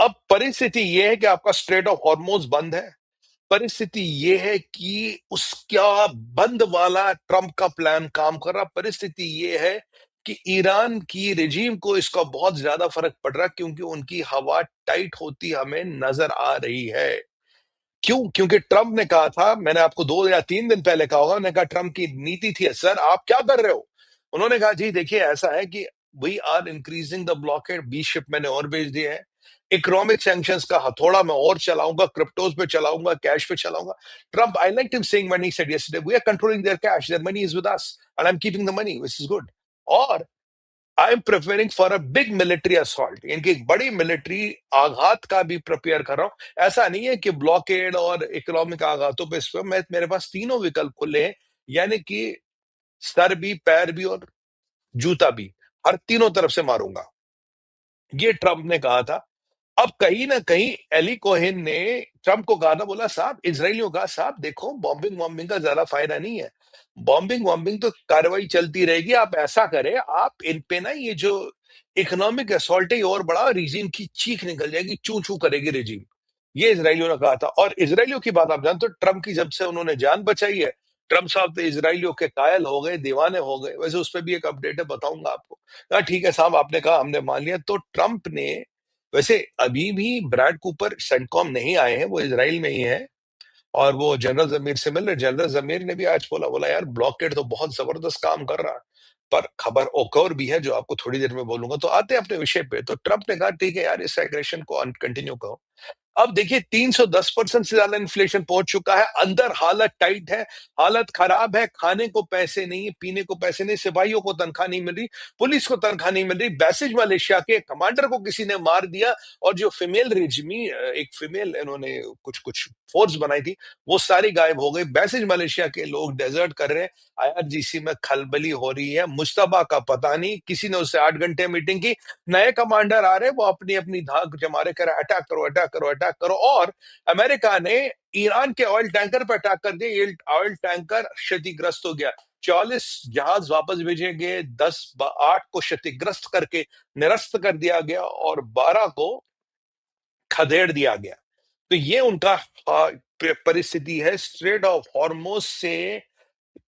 अब परिस्थिति ये है कि आपका स्ट्रेट ऑफ हॉर्मोज बंद है। परिस्थिति ये है कि उसका बंद वाला ट्रंप का प्लान काम कर रहा। परिस्थिति ये है कि ईरान की रिजीम को इसका बहुत ज्यादा फर्क पड़ रहा, क्योंकि उनकी हवा टाइट होती हमें नजर आ रही है। क्यों? क्योंकि ट्रंप ने कहा था, मैंने आपको 2 या 3 दिन पहले कहा होगा, मैंने कहा ट्रंप की नीति थी, सर आप क्या कर रहे हो? उन्होंने कहा जी देखिए ऐसा है कि we are increasing the blockade, 20 ship मैंने और भेज दिए हैं, इकोनॉमिक सैंक्शंस का हथौड़ा मैं और चलाऊंगा, क्रिप्टोज पे चलाऊंगा, कैश पे चलाऊंगा। Trump, I like him saying when he said yesterday, we are controlling their cash, their money is with us and I am keeping the money, which is good. और I am preparing for a big military assault, इनकी एक बड़ी military आघात का भी prepare कर रहा हूं। ऐसा नहीं है कि ब्लॉकेड और इकोनॉमिक आघातों पे इस पे मैं, मेरे पास तीनों विकल्प खुले हैं, यानी कि सर भी, पैर भी और जूता भी, हर तीनों तरफ से मारूंगा, ये ट्रंप ने कहा था। अब कहीं ना कहीं एली कोहेन ने ट्रंप को कहा था, बोला साहब, इसराइलियों का साहब देखो बॉम्बिंग वॉम्बिंग का ज्यादा फायदा नहीं है, बॉम्बिंग वॉम्बिंग तो कार्रवाई चलती रहेगी, आप ऐसा करें, आप इन पे ना ये जो इकोनॉमिक असॉल्ट है और बड़ा, रिजीम की चीख निकल जाएगी, चू चू करेगी रिजीम। ये इसराइलियों ने कहा था। और इसराइलियों की बात आप जानते हो, ट्रंप की जब से उन्होंने जान बचाई है, ट्रंप साहब तो इसराइलियों के कायल हो गए, दीवाने हो गए। वैसे उस पर भी एक अपडेट है, बताऊंगा आपको। हाँ ठीक है साहब, आपने कहा, हमने मान लिया। तो ट्रंप ने, वैसे अभी भी ब्रैड कूपर सेंटकॉम नहीं आए हैं, वो इजराइल में ही है, और वो जनरल जमीर से मिल रहे। जनरल जमीर ने भी आज बोला यार ब्लॉकेड तो बहुत जबरदस्त काम कर रहा है, पर खबर एक और भी है जो आपको थोड़ी देर में बोलूंगा। तो आते हैं अपने विषय पे। तो ट्रंप ने कहा ठीक है यार, इस एग्रेशन को कंटिन्यू करो। अब देखिए 310% से ज्यादा इन्फ्लेशन पहुंच चुका है, अंदर हालत टाइट है, हालत खराब है, खाने को पैसे नहीं, पीने को पैसे नहीं, सिपाहियों को तनख्वाह नहीं मिल रही, पुलिस को तनख्वाह नहीं मिल रही, बैसिज मलेशिया के कमांडर को किसी ने मार दिया, और जो फीमेल रिजमी, एक फीमेल इन्होंने कुछ कुछ फोर्स बनाई थी, वो सारी गायब हो गई। बैसिज मलेशिया के लोग डेजर्ट कर रहे हैं, आईआरजीसी में खलबली हो रही है, मुश्तबा का पता नहीं, किसी ने उससे 8 घंटे मीटिंग की, नए कमांडर आ रहे हैं, वो अपनी अपनी धाक जमा रहे, कह रहे अटैक करो, अटैक करो, अटैक करो। और अमेरिका ने ईरान के ऑयल टैंकर पर अटैक कर दिया, ये ऑयल टैंकर क्षतिग्रस्त हो गया, 44 जहाज वापस भेजे गए, 8 को क्षतिग्रस्त करके निरस्त कर दिया गया, और 12 को खदेड़ दिया गया। तो ये उनका परिस्थिति है। स्ट्रेट ऑफ हॉर्मोज से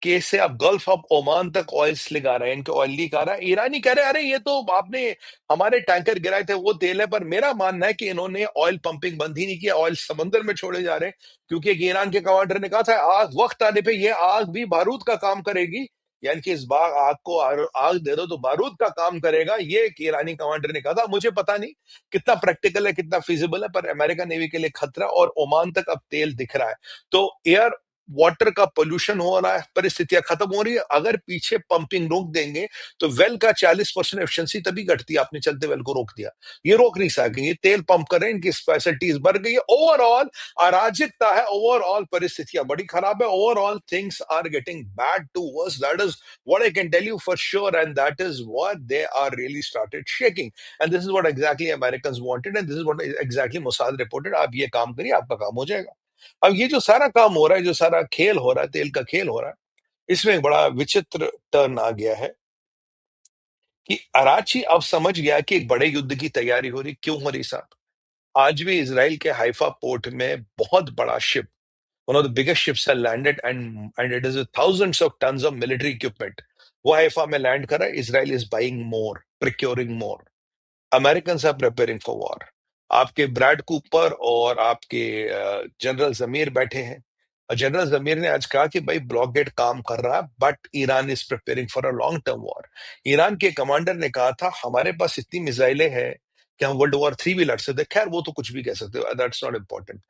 केस से अब गल्फ ऑफ ओमान तक ऑयल स्लिग आ रहा है, इनके ऑयल लीक आ रहा है। ईरानी कह रहे हैं अरे ये तो आपने हमारे टैंकर गिराए थे, वो तेल है। पर मेरा मानना है कि इन्होंने ऑयल पंपिंग बंद ही नहीं किया, ऑयल समंदर में छोड़े जा रहे हैं, क्योंकि एक ईरान के कमांडर ने कहा था आग वक्त आने पे ये आग भी बारूद का काम करेगी, यानी कि इस बाग आग को आग दे दो तो बारूद का काम करेगा, ये एक ईरानी कमांडर ने कहा था। मुझे पता नहीं कितना प्रैक्टिकल है, कितना फिजिबल है, पर अमेरिका नेवी के लिए खतरा, और ओमान तक अब तेल दिख रहा है। तो एयर वाटर का पोल्यूशन हो रहा है, परिस्थितियां खत्म हो रही है। अगर पीछे पंपिंग रोक देंगे तो वेल का 40% एफिशिएंसी तभी घटती है, आपने चलते वेल को रोक दिया, ये रोक नहीं सकेंगे। तेल पंप कर रहे हैं, इनकी स्पेशलिटीज बढ़ गई है, ओवरऑल अराजकता है, ओवरऑल परिस्थितियां बड़ी खराब है, overall things are getting bad to worse, that is what I can tell you for sure, and that is what they are really started shaking, and this is what exactly Americans wanted, and this is what exactly Mossad reported. आप ये काम करिए, आपका काम हो जाएगा। अब ये जो सारा काम हो रहा है, जो सारा खेल हो रहा है, तेल का खेल हो रहा है, इसमें एक बड़ा विचित्र टर्न आ गया है कि अराची अब समझ गया कि एक बड़े युद्ध की तैयारी हो रही। क्यों हो रही साहब? आज भी इसराइल के हाइफा पोर्ट में बहुत बड़ा ship, one of the biggest ships had landed, and it is with thousands of tons of military equipment, वो हाइफा में लैंड कर रहा है। Israel is buying more, procuring more, American are preparing for war. आपके Brad Cooper और आपके general जमीर बैठे हैं, और जनरल जमीर ने आज कहा कि भाई ब्लॉकडेड काम कर रहा है, but Iran is preparing for a long term war. Iran के कमांडर ने कहा था हमारे पास इतनी मिसाइलें हैं कि हम वर्ल्ड वॉर 3 भी लड़ सकते हैं। खैर वो तो कुछ भी कह सकते हो, दैट्स नॉट इम्पोर्टेंट।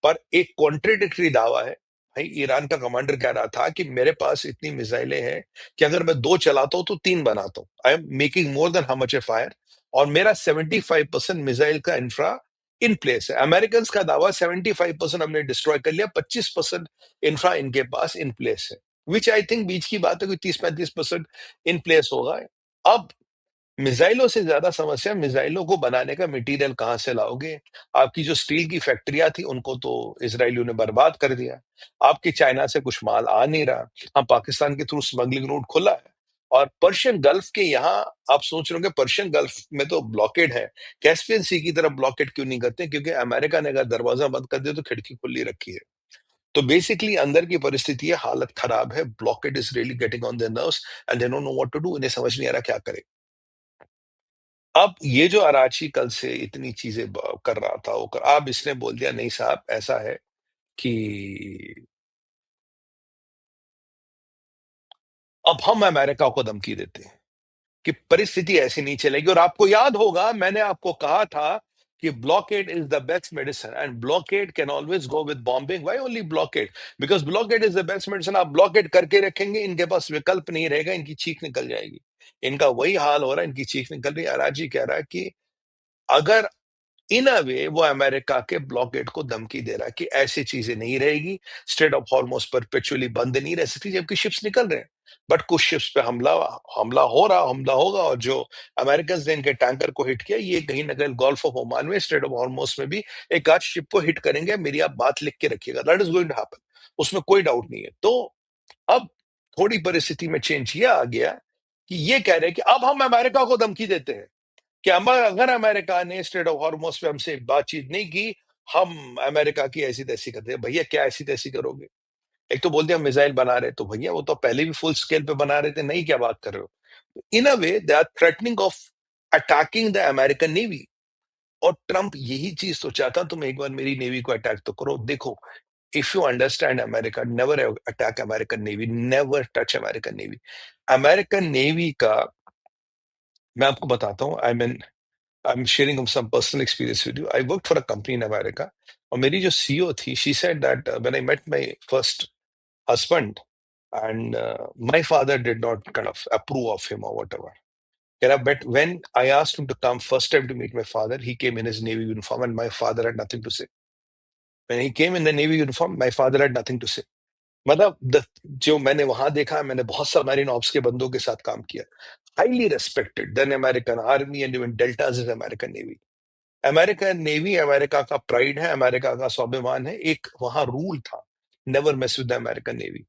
पर एक कॉन्ट्रेडिक्टरी दावा है। भाई ईरान का कमांडर कह रहा था कि मेरे पास इतनी मिसाइलें हैं कि अगर मैं 2 चलाता हूं तो 3 बनाता हूं, I am making more than how much I fire, और मेरा 75% मिसाइल का इंफ्रा इन प्लेस है। अमेरिकन का दावा 75% हमने डिस्ट्रॉय कर लिया, 25% इंफ्रा इनके पास इन प्लेस है, विच आई थिंक बीच की बात है, कोई 30-35% इन प्लेस होगा। अब मिसाइलों से ज्यादा समस्या, मिसाइलों को बनाने का मटेरियल कहां से लाओगे? आपकी जो स्टील की फैक्ट्रियां थी उनको तो इसराइलियों ने बर्बाद कर दिया, आपके चाइना से कुछ माल आ नहीं रहा। हाँ, पाकिस्तान के थ्रू स्मगलिंग रूट खुला है, और पर्शियन गल्फ के यहाँ आप सोच रहे होंगे पर्शियन गल्फ में तो ब्लॉकेड है, कैस्पियन सी की तरफ ब्लॉकेड क्यों नहीं करते? क्योंकि अमेरिका ने अगर दरवाजा बंद कर दिया तो खिड़की खुली रखी है। तो बेसिकली अंदर की परिस्थिति है, हालत खराब है, blockade is really getting on their nerves and they don't know what to do, इन्हें समझ नहीं आ रहा क्या करें। अब ये जो अराची कल से इतनी चीजें कर रहा था, वो कर, अब इसने बोल दिया नहीं साहब ऐसा है कि अब हम अमेरिका को धमकी देते हैं कि परिस्थिति ऐसी नहीं चलेगी। और आपको याद होगा मैंने आपको कहा था कि blockade is the best medicine and blockade can always go with bombing. Why only blockade? Because blockade is the best medicine. आप ब्लॉकेड करके रखेंगे, इनके पास विकल्प नहीं रहेगा, इनकी चीख निकल जाएगी। इनका वही हाल हो रहा है, इनकी चीख निकल रही है। अराजी कह रहा है कि अगर इन अ वे वो अमेरिका के ब्लॉकेड को धमकी दे रहा है कि ऐसी चीजें नहीं रहेगी, स्ट्रेट ऑफ हॉर्मोज परपेचुअली बंद नहीं रह सकती, जबकि शिप्स निकल रहे हैं। बट कुछ शिप्स पे हमला हमला हो रहा हमला होगा, और जो अमेरिकन ने इनके टैंकर को हिट किया, ये कहीं ना कहीं गल्फ ऑफ ओमान में, स्ट्रेट ऑफ हॉर्मोज में भी एक आध शिप को हिट करेंगे। मेरी आप बात लिख के रखिएगा, that is going to happen, उसमें कोई डाउट नहीं है। तो अब थोड़ी परिस्थिति में चेंज ये आ गया कि ये कह रहे हैं कि अब हम अमेरिका को धमकी देते हैं कि अगर अमेरिका ने स्ट्रेट ऑफ हॉर्मोज पे हमसे बातचीत नहीं की, हम अमेरिका की ऐसी तैसी करते हैं। भैया क्या ऐसी तैसी करोगे? एक तो बोलते हैं हम मिसाइल बना रहे, तो भैया वो तो पहले भी फुल स्केल पे बना रहे थे, नहीं क्या बात कर रहे हो? In a way they are threatening of attacking the American navy. और ट्रंप यही चीज तो चाहता, तुम एक बार मेरी नेवी को अटैक तो करो। देखो, if you understand America, never attack American navy, never touch American navy. American navy का मैं आपको बताता हूँ, I'm sharing some personal experience with you. I worked for a company in America. और मेरी जो सीईओ थी, she said that when I met my first husband, and my father did not kind of approve of him or whatever. But when I asked him to come first time to meet my father, he came in his Navy uniform, and my father had nothing to say. When he came in the Navy uniform, my father had nothing to say. मतलब जो मैंने वहां देखा, मैंने बहुत submarine ops के बंदों के साथ काम किया, highly respected then American army and even Deltas is American navy. American navy America का प्राइड है, अमेरिका का स्वाभिमान है। एक वहां रूल था, never mess with the American navy.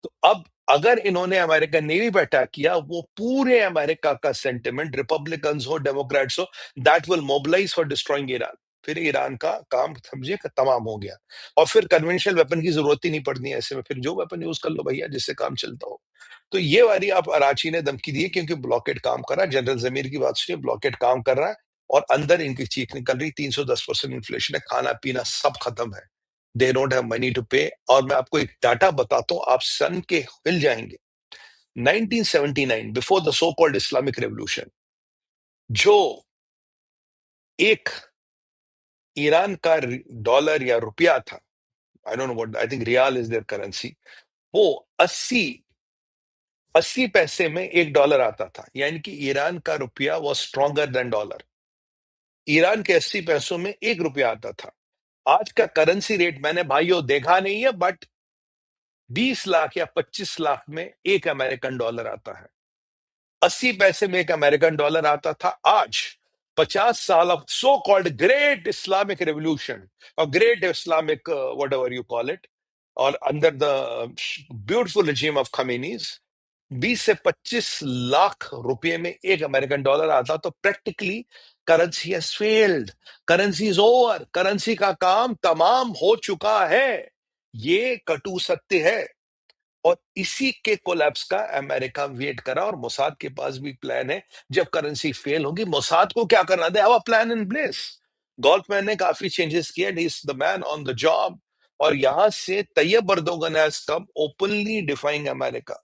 तो अब अगर इन्होंने अमेरिकन नेवी पे अटैक किया, वो पूरे अमेरिका का सेंटिमेंट, रिपब्लिकन्स हो डेमोक्रेट्स हो, that will mobilise for destroying Iran. फिर ईरान का काम समझिए तमाम हो गया, और फिर कन्वेंशनल वेपन की जरूरत ही नहीं पड़नी है। ऐसे में फिर जो वेपन यूज कर लो भैया, जिससे काम चलता हो। तो ये वाली आप अराची ने धमकी दी है, क्योंकि ब्लॉकेट काम कर रहा है। जनरल जमीर की बात सुनिए, ब्लॉकेट काम कर रहा है और अंदर इनकी चीख निकल रही, 310% इन्फ्लेशन है, खाना पीना सब खत्म है, they don't have money to pay. और मैं आपको एक डाटा बताता हूं, आप सन के हिल जाएंगे। 1979 before the so called Islamic revolution, जो एक ईरान का डॉलर या रुपया था, I don't know what, I think rial is their currency, वो 80 पैसे में एक डॉलर आता था। यानी कि ईरान का रुपया was stronger than dollar. Iran के 80 पैसों में एक रुपया आता था। आज का करेंसी रेट मैंने भाइयों देखा नहीं है, बट 20 लाख या 25 लाख में एक अमेरिकन डॉलर आता है। 80 पैसे में एक अमेरिकन डॉलर आता था। आज 50 साल of so called great Islamic revolution और great Islamic whatever you call it, और under the beautiful regime of Khamenei's, 20 से 25 लाख रुपए में एक अमेरिकन डॉलर आता। तो practically currency has failed, currency is over, currency का काम तमाम हो चुका है। ये कटु सत्य है। और इसी के कोलैप्स का अमेरिका वेट करा, और मोसाद के पास भी प्लान है। जब करेंसी फेल होगी, मोसाद को क्या करना, they have a plan in place. गोल्फमैन ने काफी चेंजेस किए, he is the man on the job. और यहां से Tayyip Erdogan has come openly defying America.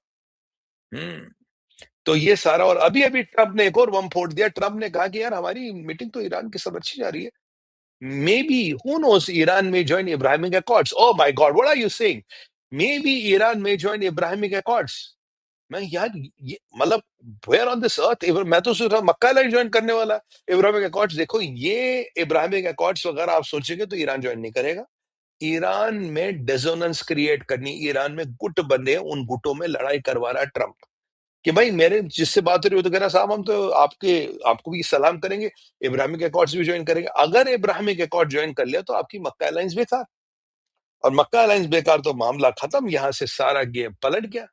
तो ये सारा, और अभी अभी ट्रंप ने एक और बम फोड़ दिया। ट्रंप ने कहा कि यार हमारी मीटिंग तो ईरान के साथ अच्छी जा रही है, maybe who knows, Iran may join Abrahamic Accords. Oh my God, what are you saying? Maybe Iran may join Abrahamic Accords. मैं यार ये मतलब where on this earth, मैं तो सोच रहा मक्का लाइन ज्वाइन करने वाला इब्राहिमिक अकॉर्ड्स। देखो, ये इब्राहिमिक अकॉर्ड्स वगैरह आप सोचेंगे तो ईरान ज्वाइन नहीं करेगा। ईरान में डेजोनेंस क्रिएट करनी, ईरान में गुट बने, उन गुटों में लड़ाई करवा रहा है ट्रंप। कि भाई मेरे जिससे बात हो रही हो तो कह रहा साहब हम तो आपको भी सलाम करेंगे, इब्राहिमिक अकॉर्ड्स भी ज्वाइन करेंगे। अगर इब्राहिमिक अकॉर्ड ज्वाइन कर लिया तो आपकी मक्का अलायंस बेकार, और मक्का अलायंस बेकार तो मामला खत्म, यहां से सारा गेम पलट गया।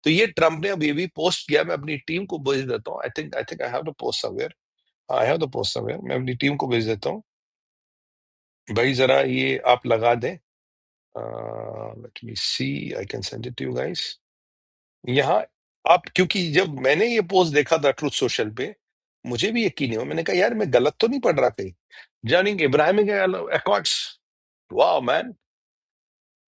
तो ये ट्रम्प ने अभी भी पोस्ट किया, मैं अपनी टीम को भेज देता हूँ। I think I have to post somewhere, I have to post somewhere, मैं अपनी टीम को भेज देता हूँ। भाई जरा ये आप लगा दें, let me see, I can send it to you guys. यहाँ आप, क्योंकि जब मैंने ये पोस्ट देखा था ट्रुथ सोशल पे, मुझे भी यकीन नहीं हुआ, मैंने कहा यार मैं गलत तो नहीं पढ़ रहा कहीं। जॉइनिंग इब्राहिमिक अकॉर्ड्स, वाह मैन।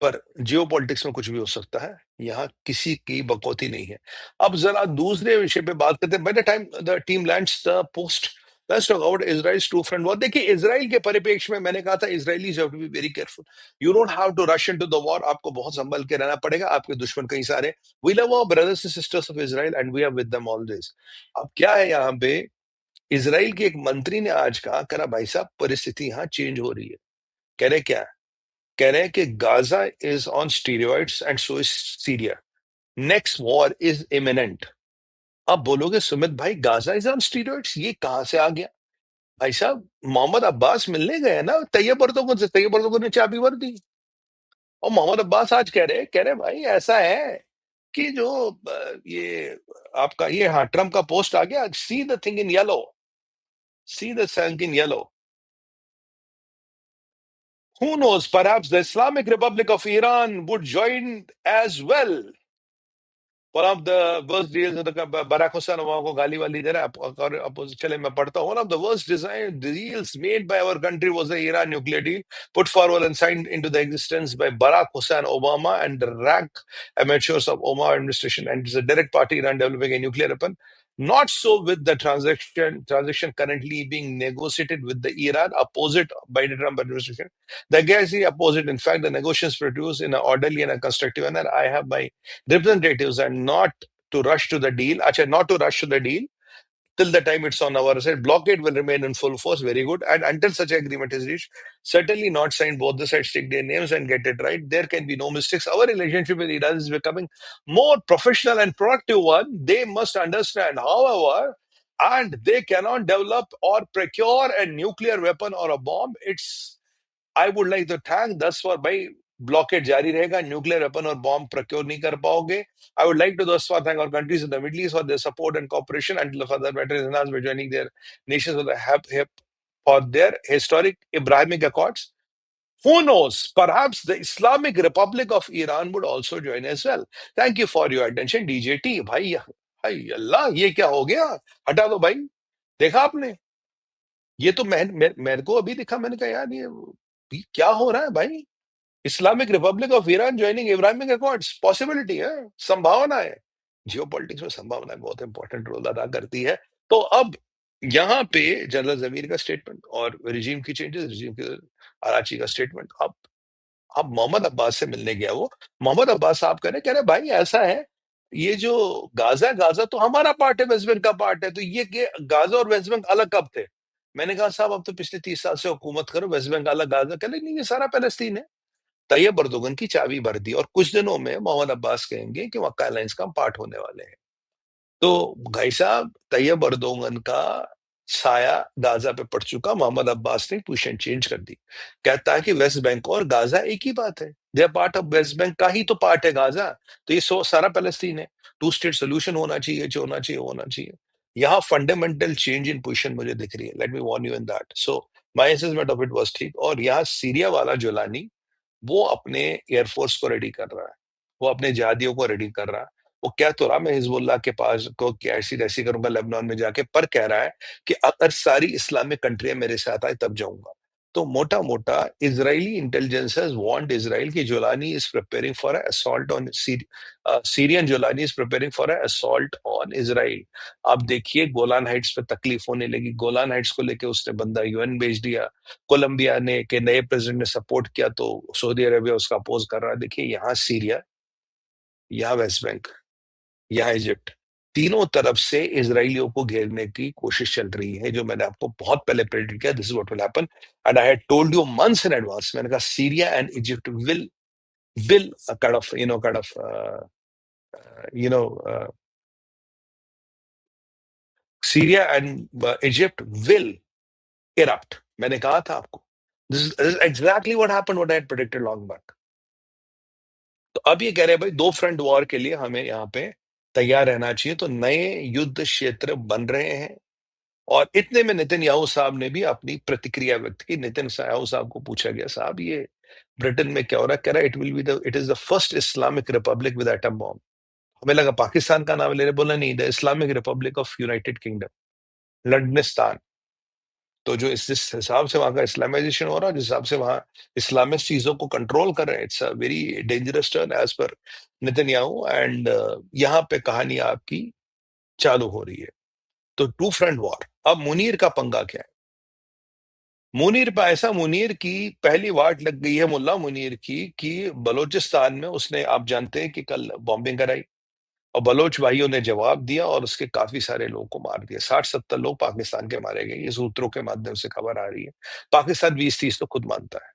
पर जियोपॉलिटिक्स में कुछ भी हो सकता है, यहाँ किसी की बकौती नहीं है। अब जरा दूसरे विषय पे बात करते हैं। By the time the team lands the post, let's talk about Israel's two front war. देखिए इजराइल के परिप्रेक्ष्य में मैंने कहा था Israelis have to be very careful, you don't have to rush into the war, आपको बहुत संभल के रहना पड़ेगा, आपके दुश्मन कई सारे। We love our brothers and sisters of Israel and we are with them always. अब क्या है यहाँ पे, इजराइल के एक मंत्री ने आज कहा भाई साहब परिस्थिति यहाँ चेंज हो रही है। कह रहे क्या, कह रहे हैं कि Gaza is on steroids and so is Syria, next war is imminent. अब बोलोगे सुमित भाई गाजा इज ऑन स्टीरियॉइड्स, ये कहां से आ गया? भाई साहब मोहम्मद अब्बास मिलने गए ना तैयब अर्दोगन से, तैयब अर्दोगन ने चाबी भर दी। और मोहम्मद अब्बास आज कह रहे भाई ऐसा है कि जो ये आपका ये, हाँ ट्रम्प का पोस्ट आ गया, see the thing in yellow, see the thing in yellow. Who knows, perhaps the Islamic Republic of Iran would join as well. One of the worst deals, Barack Hussein Obama को गाली वाली दे रहा है, और चले मैं पढ़ता हूँ। One of the worst deals made by our country was the Iran nuclear deal, put forward and signed into the existence by Barack Hussein Obama and the rank amateurs of Obama administration, and it's a direct party Iran developing a nuclear weapon. Not so with the transaction currently being negotiated with the Iran opposite by the Trump administration. The exactly opposite. In fact, the negotiations produced in an orderly and a constructive manner. I have my representatives and not to rush to the deal. Actually, not to rush to the deal till the time it's on our side. Blockade will remain in full force. Very good. And until such agreement is reached, certainly not signed. Both the sides take their names and get it right. There can be no mistakes. Our relationship with Iran is becoming more professional and productive one. They must understand, however, and they cannot develop or procure a nuclear weapon or a bomb. It's, I would like to thank thus for भाई blockade जारी रहेगा, nuclear weapon और bomb procure नहीं कर पाओगे। I would like to thus far thank our countries in the Middle East for their support and cooperation until the further matter is announced by joining their nations with a help for their historic Abrahamic Accords. Who knows? Perhaps the Islamic Republic of Iran would also join as well. Thank you for your attention, DJT। भाई भाई अल्लाह ये क्या हो गया, हटा दो भाई। देखा आपने, ये तो मेरे को अभी दिखा, मैंने कहा यार ये क्या हो रहा है भाई। Islamic Republic of Iran joining Abrahamic accords, possibility है, संभावना है। जियोपॉलिटिक्स में संभावना बहुत इंपॉर्टेंट रोल अदा करती है। तो अब यहाँ पे जनरल जमीर का स्टेटमेंट और रिजीम की चेंजेस, रिजीम की कराची का स्टेटमेंट। अब मोहम्मद अब्बास से मिलने गया वो, मोहम्मद अब्बास साहब कह रहे भाई ऐसा है, ये जो गाजा, गाजा तो हमारा पार्ट है, वेस्ट बैंक का पार्ट है, तो ये गाजा और वेस्ट बैंक अलग कब थे? मैंने कहा साहब अब तो पिछले 30 साल से हुकूमत करो, वेस्ट बैंक अलग, गाजा। कह रहे नहीं ये सारा पैलेस्तीन है। तैयब अर्दोगन की चाबी भर दी, और कुछ दिनों में मोहम्मद अब्बास कहेंगे कि मक्का अलायंस का पार्ट होने वाले हैं। तो भाई साहब तैयब अर्दोगन का साया गाजा पे पड़ चुका, मोहम्मद अब्बास ने पोजीशन चेंज कर दी, कहता है कि वेस्ट बैंक और गाजा एक ही बात है, they are part of West Bank का ही तो पार्ट है गाजा, तो ये सारा पैलेस्तीन है। टू स्टेट सोल्यूशन होना चाहिए, जो होना चाहिए होना चाहिए। यहाँ फंडामेंटल चेंज इन पोजीशन मुझे दिख रही है, let me warn you in that. So my assessment of it was ठीक। और यहाँ सीरिया वाला जोलानी, वो अपने एयरफोर्स को रेडी कर रहा है, वो अपने जहादियों को रेडी कर रहा है। वो कह तो रहा मैं हिजबुल्लाह के पास को कैसी ऐसी करूंगा लेबनान में जाके, पर कह रहा है कि अगर सारी इस्लामिक कंट्रियां मेरे साथ आए तब जाऊंगा। तो मोटा मोटा Israeli intelligence has warned Israel की Jolani is preparing for assault on Syrian, Jolani is preparing for assault on Israel. आप देखिए गोलान हाइट्स पे तकलीफ होने लगी, गोलान हाइट्स को लेके उसने बंदा यूएन भेज दिया, कोलंबिया ने के नए प्रेसिडेंट ने सपोर्ट किया, तो सऊदी अरेबिया उसका अपोज कर रहा है। देखिए यहाँ सीरिया, यहाँ वेस्ट बैंक, यहाँ इजिप्ट, तीनों तरफ से इजरायलियों को घेरने की कोशिश चल रही है, जो मैंने आपको बहुत पहले प्रेडिक्ट किया, this is what will happen and I had told you months in advance. मैंने कहा Syria and Egypt will you know uh, Syria and Egypt will erupt। मैंने कहा था आपको, this is exactly what happened, what I had predicted long back. तो अब ये कह रहे हैं भाई दो फ्रंट वॉर के लिए हमें यहाँ पे तैयार रहना चाहिए। तो नए युद्ध क्षेत्र बन रहे हैं और इतने में नेतन्याहू साहब ने भी अपनी प्रतिक्रिया व्यक्त की। नेतन्याहू साहब को पूछा गया, साहब ये ब्रिटेन में क्या हो रहा है? कह रहा है it is the first Islamic republic with atom bomb. हमें लगा पाकिस्तान का नाम ले रहे, बोला नहीं, the Islamic Republic of United Kingdom, Londonistan. तो जो इस जिस हिसाब से वहां का इस्लामाइजेशन हो रहा है, जिस हिसाब से वहां इस्लामिस्ट चीजों को कंट्रोल कर रहे हैं, it's a very dangerous turn as per Netanyahu. And यहाँ पे कहानी आपकी चालू हो रही है। तो टू फ्रंट वॉर। अब मुनीर का पंगा क्या है? मुनीर पे ऐसा, मुनीर की पहली वाट लग गई है मुल्ला मुनीर की कि बलूचिस्तान में उसने, आप जानते हैं कि कल बॉम्बिंग कराई और बलोच भाइयों ने जवाब दिया और उसके काफी सारे लोगों को मार दिया। 60-70 लोग पाकिस्तान के मारे गए, ये सूत्रों के माध्यम से खबर आ रही है। पाकिस्तान 20-30 तो खुद मानता है।